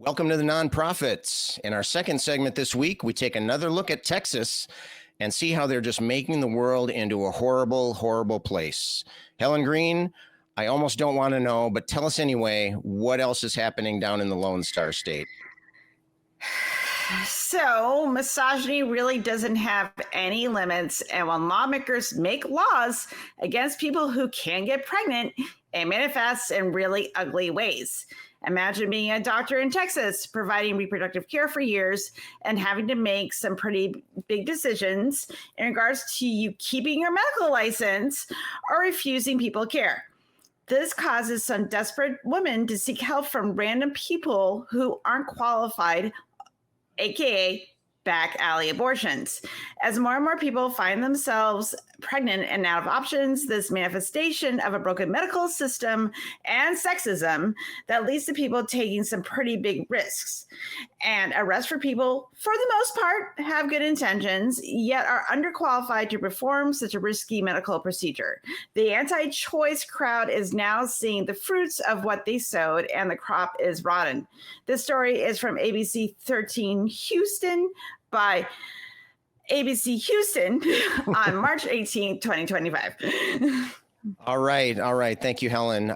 Welcome to the Nonprofits. In our second segment this week, we take another look at Texas and see how they're just making the world into a horrible, horrible place. Helen Greene, I almost don't want to know, but tell us anyway, what else is happening down in the Lone Star State? So misogyny really doesn't have any limits. And when lawmakers make laws against people who can get pregnant, it manifests in really ugly ways. Imagine being a doctor in Texas, providing reproductive care for years and having to make some pretty big decisions in regards to you keeping your medical license or refusing people care. This causes some desperate women to seek help from random people who aren't qualified, aka back alley abortions. As more and more people find themselves pregnant and out of options, this manifestation of a broken medical system and sexism that leads to people taking some pretty big risks. And arrests for people, for the most part, have good intentions, yet are underqualified to perform such a risky medical procedure. The anti-choice crowd is now seeing the fruits of what they sowed, and the crop is rotten. This story is from ABC 13 Houston by ABC Houston on March 18, 2025. All right. Thank you, Helen.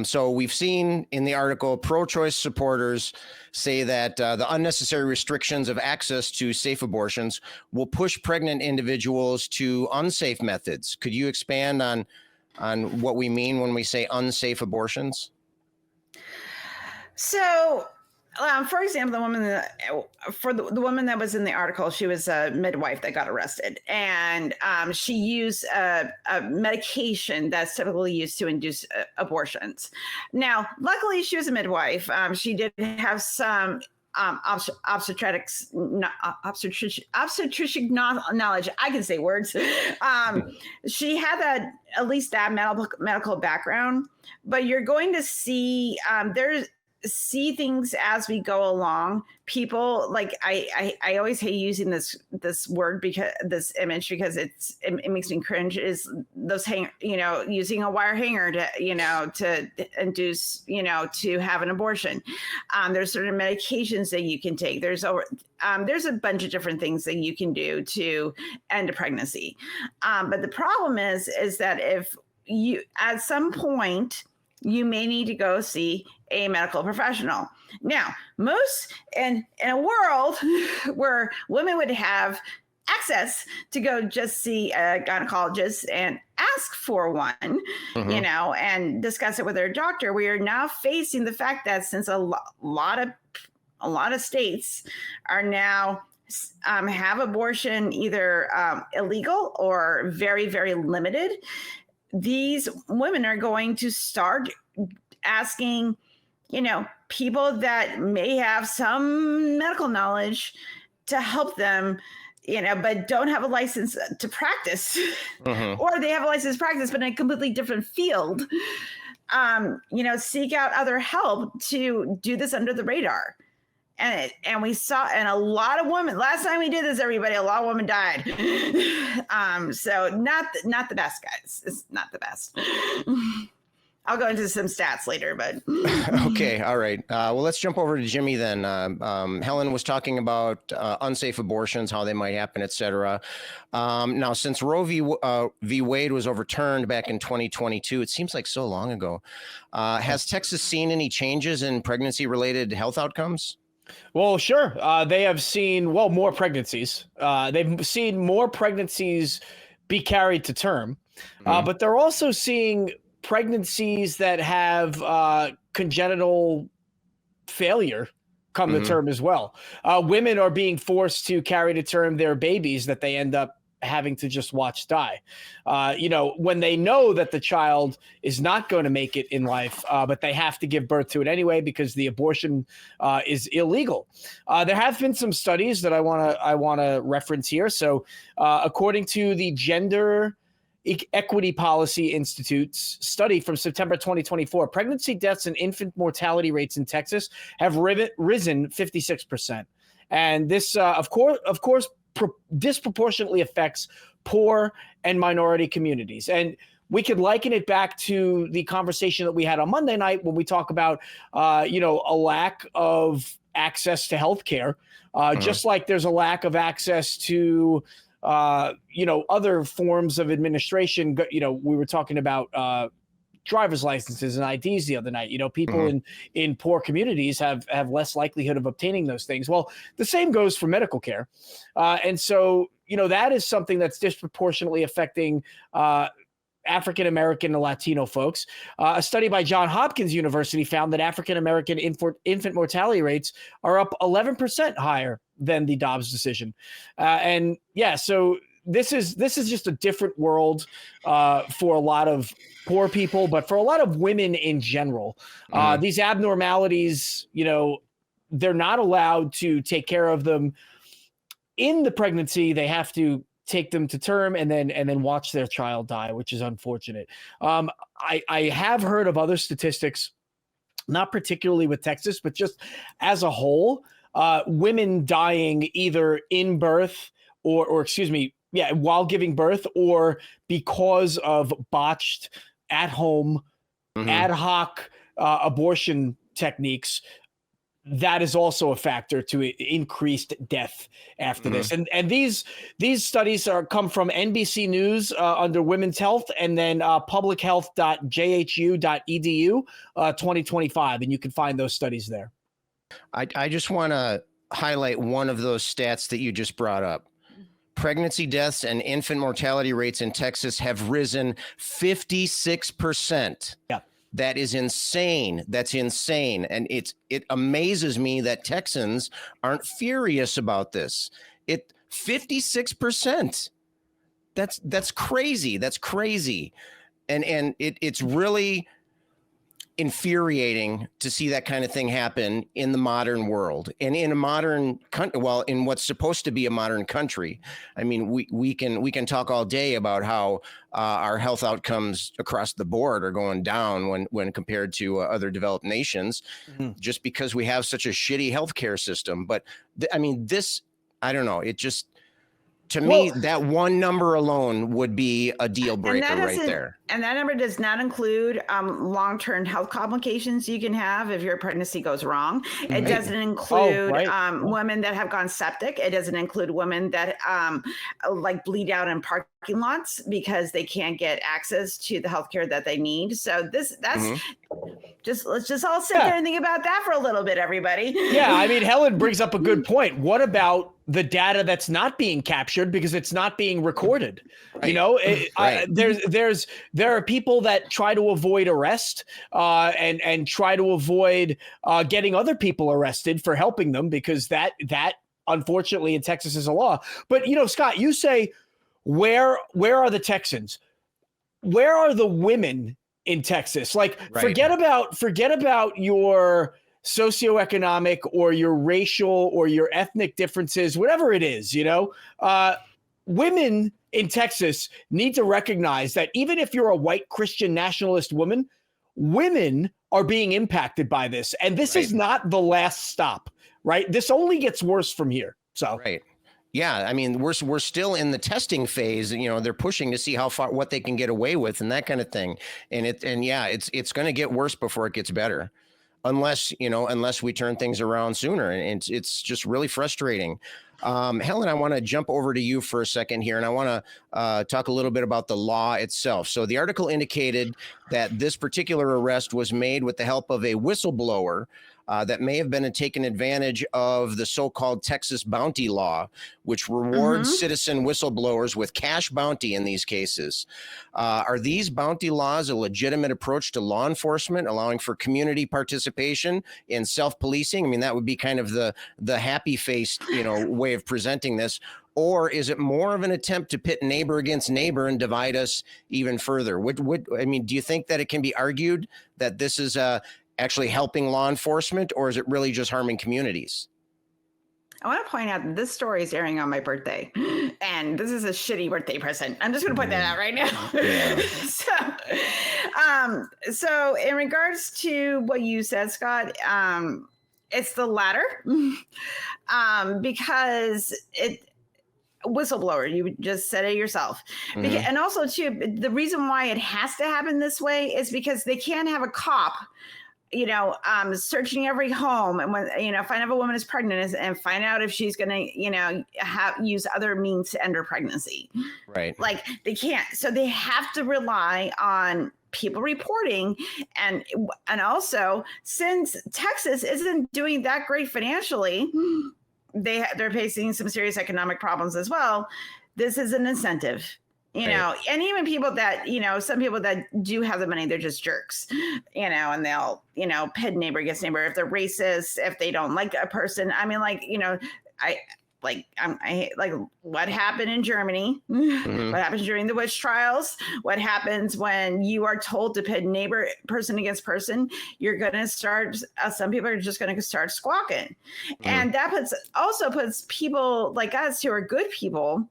So we've seen in the article, pro-choice supporters say that the unnecessary restrictions of access to safe abortions will push pregnant individuals to unsafe methods. Could you expand on what we mean when we say unsafe abortions? So, for example, the woman that was in the article, she was a midwife that got arrested, and she used a medication that's typically used to induce abortions. Now, luckily, she was a midwife. She did have some obstetric knowledge. I can say words. She had at least that medical background, but you're going to see see things as we go along. People like I always hate using this word because this image because it makes me cringe, is those using a wire hanger to induce to have an abortion. There's certain medications that you can take. There's a bunch of different things that you can do to end a pregnancy. But the problem is that if you at some point you may need to go see a medical professional. Now, most in a world where women would have access to go just see a gynecologist and ask for one, and discuss it with their doctor, we are now facing the fact that since a lot of states are now have abortion either illegal or very, very limited, these women are going to start asking, people that may have some medical knowledge to help them, but don't have a license to practice, or they have a license to practice, but in a completely different field, seek out other help to do this under the radar. And we saw, and a lot of women, last time we did this, everybody, a lot of women died. So not the best, guys. It's not the best. I'll go into some stats later, but. Okay. All right. Well, let's jump over to Jimmy then. Helen was talking about unsafe abortions, how they might happen, et cetera. Now, since Roe v. Wade was overturned back in 2022, it seems like so long ago. Has Texas seen any changes in pregnancy-related health outcomes? Well, sure. They have seen, more pregnancies. They've seen more pregnancies be carried to term, but they're also seeing pregnancies that have congenital failure come to term as well. Women are being forced to carry to term their babies that they end up having to just watch die. When they know that the child is not going to make it in life, but they have to give birth to it anyway because the abortion is illegal. There have been some studies that I want to reference here. So according to the Gender Equity Policy Institute's study from September 2024, pregnancy deaths and infant mortality rates in Texas have risen 56%. And this, of course, disproportionately affects poor and minority communities. And we could liken it back to the conversation that we had on Monday night when we talk about, a lack of access to healthcare, just like there's a lack of access to, other forms of administration. We were talking about driver's licenses and IDs the other night. People in poor communities have less likelihood of obtaining those things. Well, the same goes for medical care. And so, that is something that's disproportionately affecting African-American and Latino folks. A study by Johns Hopkins University found that African-American infant mortality rates are up 11% higher than the Dobbs decision. So this is just a different world for a lot of poor people, but for a lot of women in general. These abnormalities, they're not allowed to take care of them in the pregnancy. They have to take them to term and then watch their child die, which is unfortunate. I have heard of other statistics, not particularly with Texas, but just as a whole, women dying either in birth or while giving birth, or because of botched at-home ad hoc abortion techniques. That is also a factor to increased death after this. And these studies come from NBC News under Women's Health, and then publichealth.jhu.edu 2025. And you can find those studies there. I just want to highlight one of those stats that you just brought up. Pregnancy deaths and infant mortality rates in Texas have risen 56%. Yeah. That is insane. That's insane. And it amazes me that Texans aren't furious about this. 56%. That's crazy. That's crazy. And it's really infuriating to see that kind of thing happen in the modern world and in a modern country. Well, in what's supposed to be a modern country. I mean, we can talk all day about how our health outcomes across the board are going down when compared to other developed nations, just because we have such a shitty healthcare system. But I don't know. It just, to me, that one number alone would be a deal breaker right there. And that number does not include long-term health complications you can have if your pregnancy goes wrong. It doesn't include women that have gone septic. It doesn't include women that bleed out in parking lots because they can't get access to the healthcare that they need. So let's just all sit there and think about that for a little bit, everybody. Yeah, I mean, Helen brings up a good point. What about the data that's not being captured because it's not being recorded? Right. There are people that try to avoid arrest and try to avoid getting other people arrested for helping them, because that unfortunately in Texas is a law. But Scott, you say, where are the Texans? Where are the women in Texas? Forget about your socioeconomic or your racial or your ethnic differences, whatever it is. Women in Texas need to recognize that even if you're a white Christian nationalist woman, women are being impacted by this. And this is not the last stop, right? This only gets worse from here. So, right. Yeah, I mean, we're still in the testing phase. They're pushing to see what they can get away with and that kind of thing. It's going to get worse before it gets better, unless we turn things around sooner. And it's just really frustrating. Helen, I want to jump over to you for a second here, and I want to talk a little bit about the law itself. So the article indicated that this particular arrest was made with the help of a whistleblower that may have been taken advantage of the so-called Texas bounty law, which rewards citizen whistleblowers with cash bounty in these cases. Are these bounty laws a legitimate approach to law enforcement, allowing for community participation in self-policing? I mean, that would be kind of the happy-faced, way of presenting this. Or is it more of an attempt to pit neighbor against neighbor and divide us even further? Do you think that it can be argued that this is actually helping law enforcement, or is it really just harming communities? I want to point out that this story is airing on my birthday, and this is a shitty birthday present. I'm just going to point that out right now. Yeah. So in regards to what you said, Scott, it's the latter, because whistleblower, you just said it yourself. And also too, the reason why it has to happen this way is because they can't have a cop searching every home and when, find out if a woman is pregnant and find out if she's going to, use other means to end her pregnancy. Right. Like they can't. So they have to rely on people reporting. And also, since Texas isn't doing that great financially, they're facing some serious economic problems as well. This is an incentive. And even people that, some people that do have the money, they're just jerks, and they'll, pit neighbor against neighbor. If they're racist, if they don't like a person, I mean, I what happened in Germany, what happens during the witch trials, what happens when you are told to pit neighbor person against person, you're going to start, some people are just going to start squawking. And that puts people like us who are good people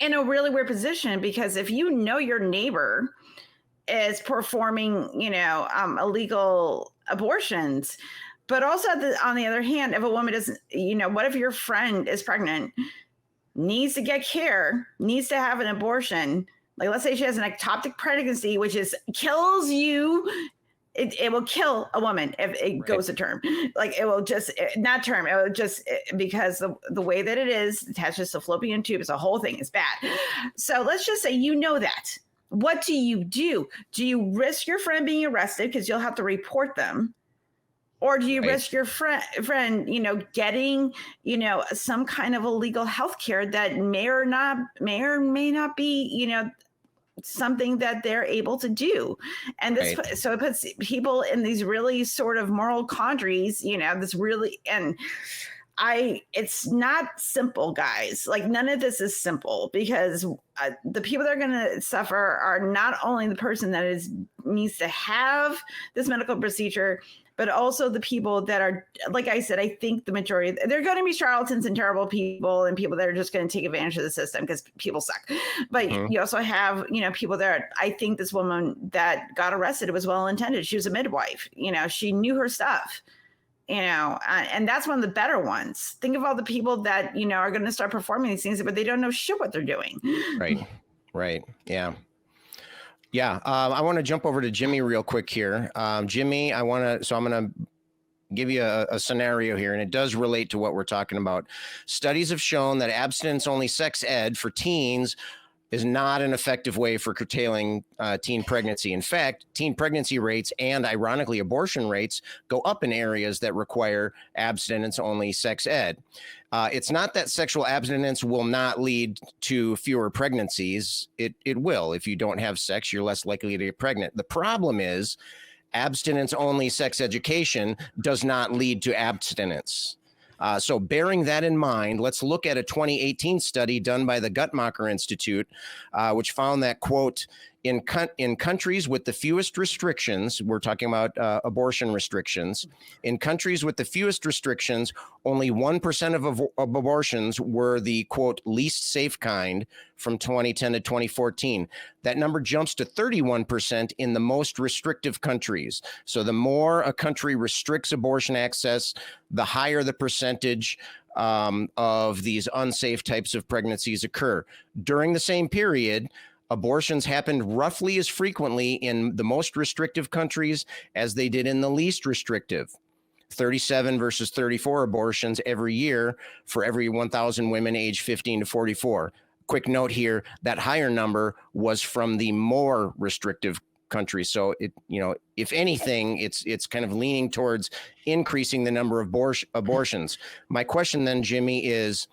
in a really weird position, because if your neighbor is performing, illegal abortions, but also on the other hand, if a woman doesn't, what if your friend is pregnant, needs to get care, needs to have an abortion? Like, let's say she has an ectopic pregnancy, which kills you. It will kill a woman if it goes to term. Like it will just not term. It will just because the way that it is attaches to fallopian tube, it's a whole thing. It's bad. So let's just say that. What do you do? Do you risk your friend being arrested because you'll have to report them, or do you risk your friend, getting some kind of illegal health care that may or may not be something that they're able to do? And this so it puts people in these really sort of moral quandaries, it's not simple, guys. Like none of this is simple, because the people that are going to suffer are not only the person that needs to have this medical procedure, but also the people that are, like I said, I think the majority, they're going to be charlatans and terrible people and people that are just going to take advantage of the system because people suck. But you also have, people that I think this woman that got arrested was well-intended. She was a midwife, she knew her stuff, and that's one of the better ones. Think of all the people that, are going to start performing these things, but they don't know shit what they're doing. Right. Yeah. I want to jump over to Jimmy real quick here. Jimmy, I'm going to give you a scenario here, and it does relate to what we're talking about. Studies have shown that abstinence-only sex ed for teens is not an effective way for curtailing teen pregnancy. In fact, teen pregnancy rates and, ironically, abortion rates go up in areas that require abstinence-only sex ed. It's not that sexual abstinence will not lead to fewer pregnancies. It will. If you don't have sex, you're less likely to get pregnant. The problem is abstinence-only sex education does not lead to abstinence. So bearing that in mind, let's look at a 2018 study done by the Guttmacher Institute, which found that, quote, in countries with the fewest restrictions, we're talking about abortion restrictions, in countries with the fewest restrictions, only 1% of abortions were the, quote, least safe kind from 2010 to 2014. That number jumps to 31% in the most restrictive countries. So the more a country restricts abortion access, the higher the percentage of these unsafe types of pregnancies occur. During the same period, abortions happened roughly as frequently in the most restrictive countries as they did in the least restrictive. 37 versus 34 abortions every year for every 1,000 women aged 15 to 44. Quick note here, that higher number was from the more restrictive countries. So if anything, it's kind of leaning towards increasing the number of abortions. My question then, Jimmy, is,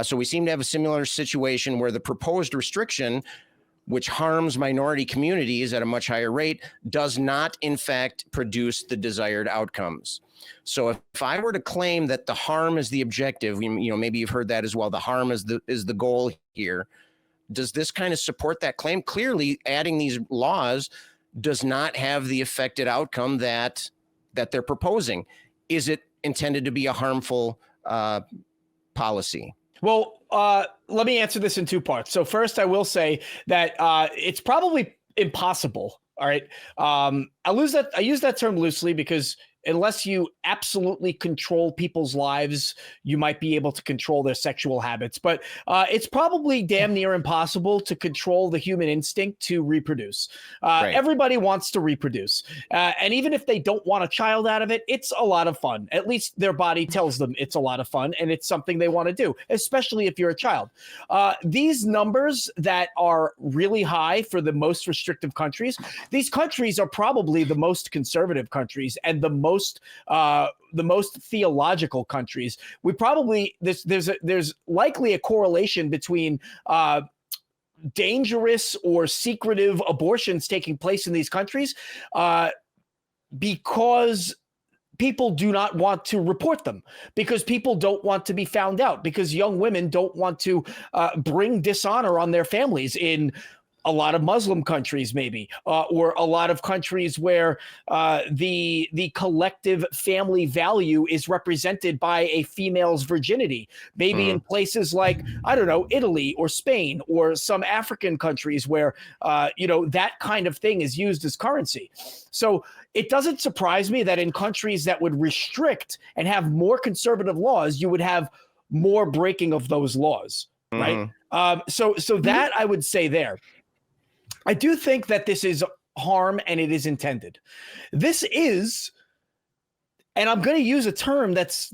so we seem to have a similar situation where the proposed restriction, which harms minority communities at a much higher rate, does not, in fact, produce the desired outcomes. So if I were to claim that the harm is the objective, maybe you've heard that as well, the harm is the goal here, does this kind of support that claim? Clearly, adding these laws does not have the affected outcome that they're proposing. Is it intended to be a harmful policy? Well, let me answer this in two parts. So first, I will say that it's probably impossible. All right. I use that term loosely because unless you absolutely control people's lives, you might be able to control their sexual habits. But it's probably damn near impossible to control the human instinct to reproduce. Right. Everybody wants to reproduce. And even if they don't want a child out of it, it's a lot of fun. At least their body tells them it's a lot of fun and it's something they want to do, especially if you're a child. These numbers that are really high for the most restrictive countries, these countries are probably the most conservative countries and the most theological countries. We probably there's likely a correlation between dangerous or secretive abortions taking place in these countries because people do not want to report them, because people don't want to be found out, because young women don't want to bring dishonor on their families in a lot of Muslim countries, maybe, or a lot of countries where the collective family value is represented by a female's virginity. Maybe in places like, I don't know, Italy or Spain or some African countries where, that kind of thing is used as currency. So it doesn't surprise me that in countries that would restrict and have more conservative laws, you would have more breaking of those laws, right? So that I would say there. I do think that this is harm and it is intended. This is, and I'm going to use a term that's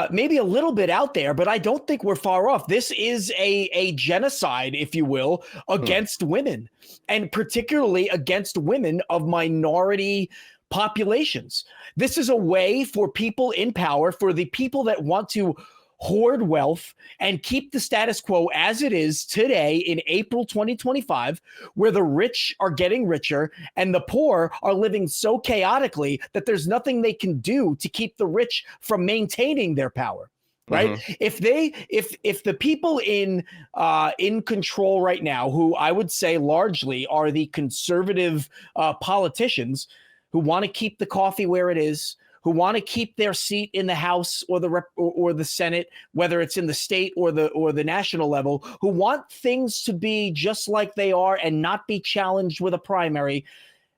maybe a little bit out there, but I don't think we're far off. This is a genocide, if you will, against women, and particularly against women of minority populations. This is a way for people in power, for the people that want to hoard wealth and keep the status quo as it is today in April 2025, where the rich are getting richer and the poor are living so chaotically that there's nothing they can do to keep the rich from maintaining their power. Right. If the people in control right now, who I would say largely are the conservative politicians who want to keep the coffee where it is, who want to keep their seat in the House or the Senate, whether it's in the state or the national level, who want things to be just like they are and not be challenged with a primary,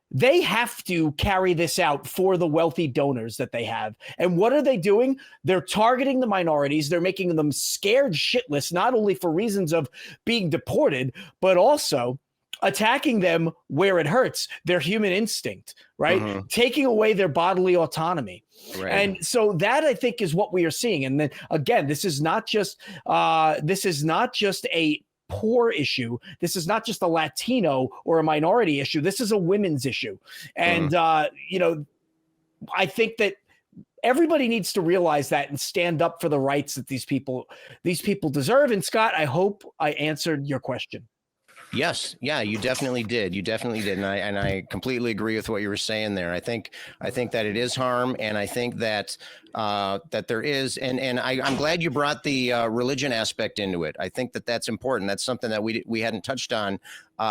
they have to carry this out for the wealthy donors that they have. And what are they doing? They're targeting the minorities. They're making them scared shitless, not only for reasons of being deported, but also attacking them where it hurts, their human instinct, right? Taking away their bodily autonomy. Right. And so that, I think, is what we are seeing. And then again, this is not just a poor issue. This is not just a Latino or a minority issue. This is a women's issue. And I think that everybody needs to realize that and stand up for the rights that these people deserve. And Scott, I hope I answered your question. Yes. Yeah, you definitely did. And I completely agree with what you were saying there. I think that it is harm. And I think that there is, and I'm glad you brought the religion aspect into it. I think that that's important. That's something that we hadn't touched on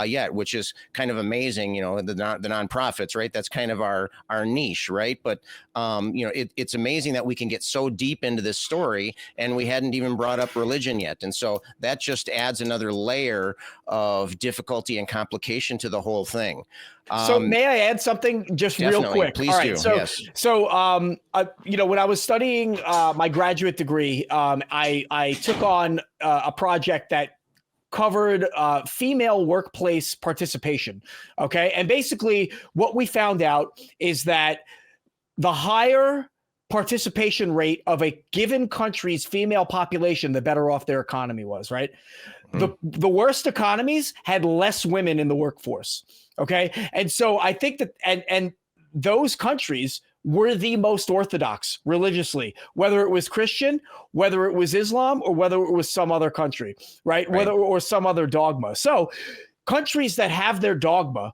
yet, which is kind of amazing. The nonprofits, right? That's kind of our niche, right? But it's amazing that we can get so deep into this story and we hadn't even brought up religion yet. And so that just adds another layer of difficulty and complication to the whole thing. So may I add something just real quick? Please do. Yes. So when I was studying my graduate degree, I took on a project that covered female workplace participation. Okay. And basically what we found out is that the higher participation rate of a given country's female population, the better off their economy was, right? The worst economies had less women in the workforce. Okay. And so I think that, and those countries were the most orthodox religiously, whether it was Christian, whether it was Islam, or whether it was some other country, right? Or some other dogma. So countries that have their dogma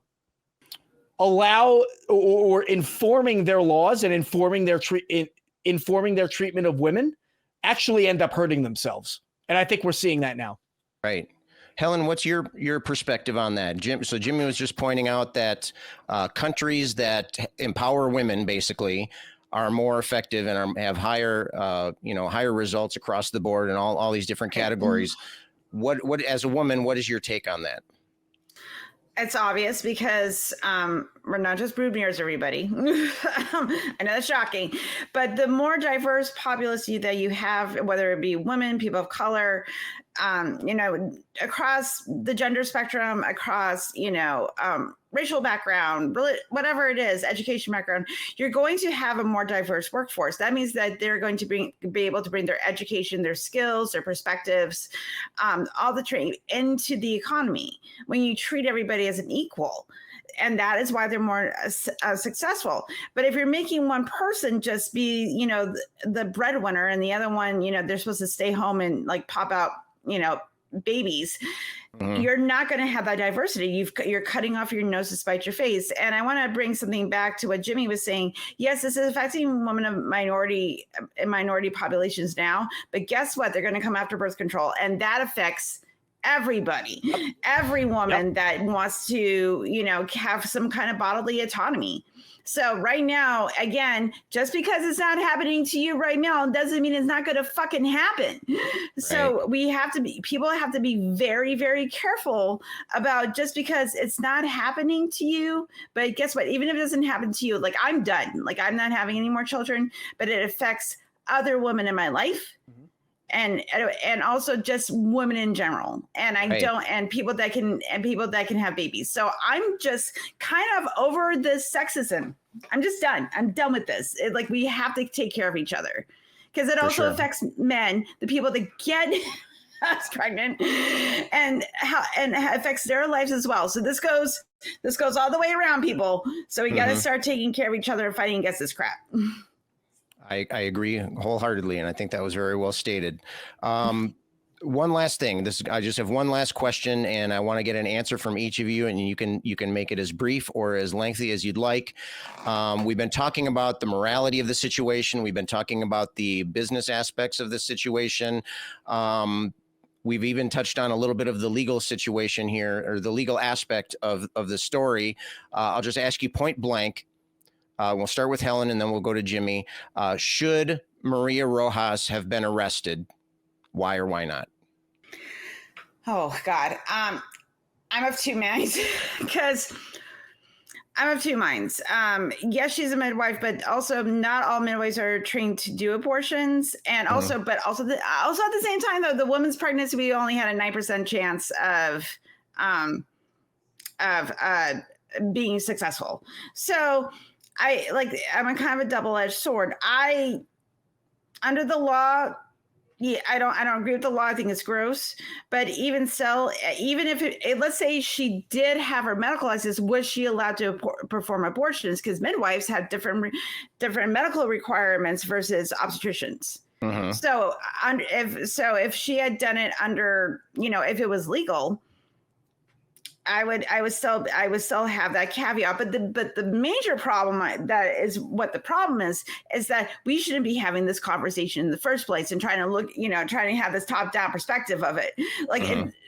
allow or informing their laws and informing their treatment of women actually end up hurting themselves. And I think we're seeing that now. Right. Helen, what's your perspective on that? Jimmy was just pointing out that countries that empower women basically are more effective and have higher results across the board and all these different categories. What as a woman, what is your take on that? It's obvious because we're not just brood mirrors, everybody. I know that's shocking, but the more diverse populace that you have, whether it be women, people of color, across the gender spectrum, across, racial background, whatever it is, education background, you're going to have a more diverse workforce. That means that they're going to be able to bring their education, their skills, their perspectives, all the training into the economy when you treat everybody as an equal. And that is why they're more successful. But if you're making one person just be, the breadwinner, and the other one, they're supposed to stay home and like pop out, babies, you're not going to have that diversity. You're cutting off your nose to spite your face. And I want to bring something back to what Jimmy was saying. Yes, this is affecting women of minority populations now, but guess what? They're going to come after birth control, and that affects everybody, every woman that wants to, have some kind of bodily autonomy. So right now, again, just because it's not happening to you right now doesn't mean it's not going to fucking happen. Right. So people have to be very, very careful about just because it's not happening to you. But guess what? Even if it doesn't happen to you, like I'm done, like I'm not having any more children, but it affects other women in my life. And also just women in general, and and people that can have babies. So I'm just kind of over this sexism. I'm just done. I'm done with this. We have to take care of each other, because it also affects men, the people that get us pregnant, and affects their lives as well. So this goes all the way around, people. So we got to start taking care of each other and fighting against this crap. I agree wholeheartedly, and I think that was very well stated. One last thing. I just have one last question, and I want to get an answer from each of you, and you can make it as brief or as lengthy as you'd like. We've been talking about the morality of the situation. We've been talking about the business aspects of the situation. We've even touched on a little bit of the legal situation here, or the legal aspect of the story. I'll just ask you point blank. We'll start with Helen, and then we'll go to Jimmy. Should Maria Rojas have been arrested? Why or why not? Oh, God. I'm of two minds because yes, she's a midwife, but also not all midwives are trained to do abortions. And also, but also at the same time, though, the woman's pregnancy, we only had a 9% chance of being successful. So I'm a kind of a double-edged sword. Under the law, I don't agree with the law. I think it's gross. But even so, even if let's say she did have her medical license, was she allowed to perform abortions? Because midwives have different medical requirements versus obstetricians. So if she had done it under, if it was legal, I would still have that caveat, but the major problem the problem is that we shouldn't be having this conversation in the first place and trying to have this top down perspective of it.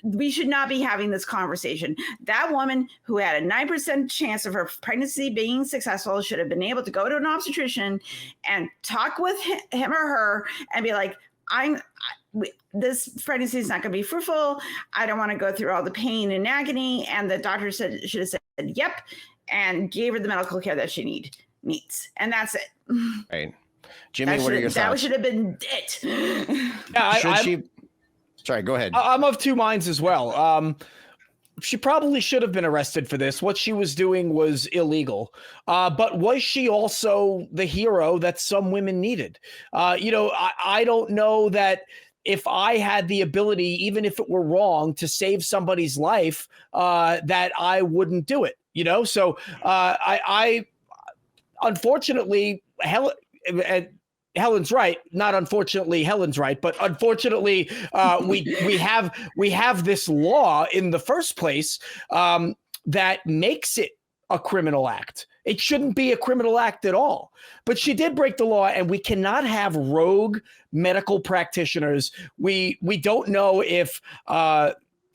We should not be having this conversation. That woman who had a 9% chance of her pregnancy being successful should have been able to go to an obstetrician and talk with him or her and be like, this pregnancy is not going to be fruitful. I don't want to go through all the pain and agony. And the doctor should have said, yep, and gave her the medical care that she needs. And that's it. Right. Jimmy, what are your thoughts? That should have been it. Yeah, Sorry, go ahead. I'm of two minds as well. She probably should have been arrested for this. What she was doing was illegal. But was she also the hero that some women needed? I don't know that if I had the ability, even if it were wrong, to save somebody's life, that I wouldn't do it. So I unfortunately, Helen's right. Not unfortunately, Helen's right, but unfortunately, we have this law in the first place that makes it a criminal act. It shouldn't be a criminal act at all. But she did break the law, and we cannot have rogue medical practitioners. We don't know if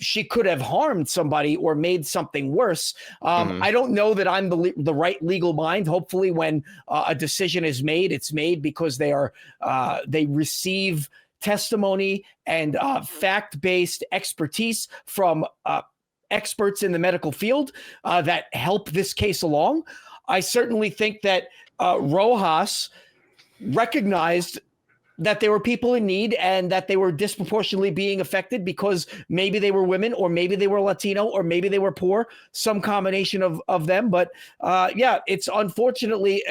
she could have harmed somebody or made something worse. I don't know that I'm the right legal mind. Hopefully when a decision is made, it's made because they receive testimony and fact-based expertise from experts in the medical field that help this case along. I certainly think that Rojas recognized that there were people in need and that they were disproportionately being affected because maybe they were women or maybe they were Latino or maybe they were poor, some combination of them. But yeah, it's unfortunately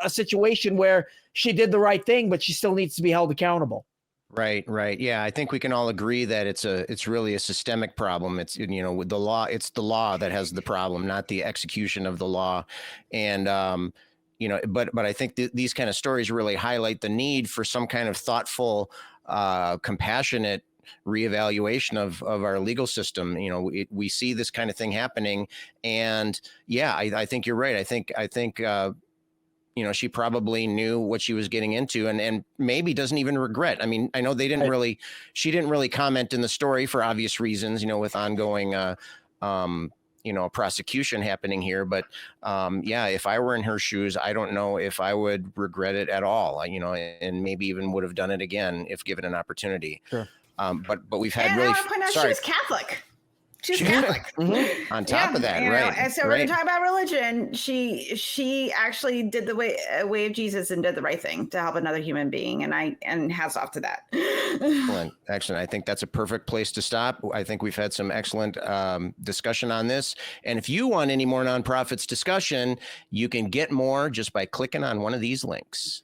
a situation where she did the right thing, but she still needs to be held accountable. Right, right. Yeah, I think we can all agree that it's really a systemic problem. It's, you know, with the law, it's the law that has the problem, not the execution of the law. And you know, but I think these kind of stories really highlight the need for some kind of thoughtful, compassionate reevaluation of our legal system. You know, we see this kind of thing happening, and yeah, I think you're right. I think you know, she probably knew what she was getting into, and maybe doesn't even regret. I mean, I know they didn't really, she didn't really comment in the story for obvious reasons, you know, with ongoing, you know, prosecution happening here. But yeah, if I were in her shoes, I don't know if I would regret it at all, you know, and maybe even would have done it again if given an opportunity. Sure. But we've had and really, I want to point out she was Catholic. She's Catholic. Mm-hmm. On top of that, right? And so we're going to talk about religion. She actually did the way of Jesus and did the right thing to help another human being, and hats off to that. Excellent. I think that's a perfect place to stop. I think we've had some excellent discussion on this. And if you want any more nonprofits discussion, you can get more just by clicking on one of these links.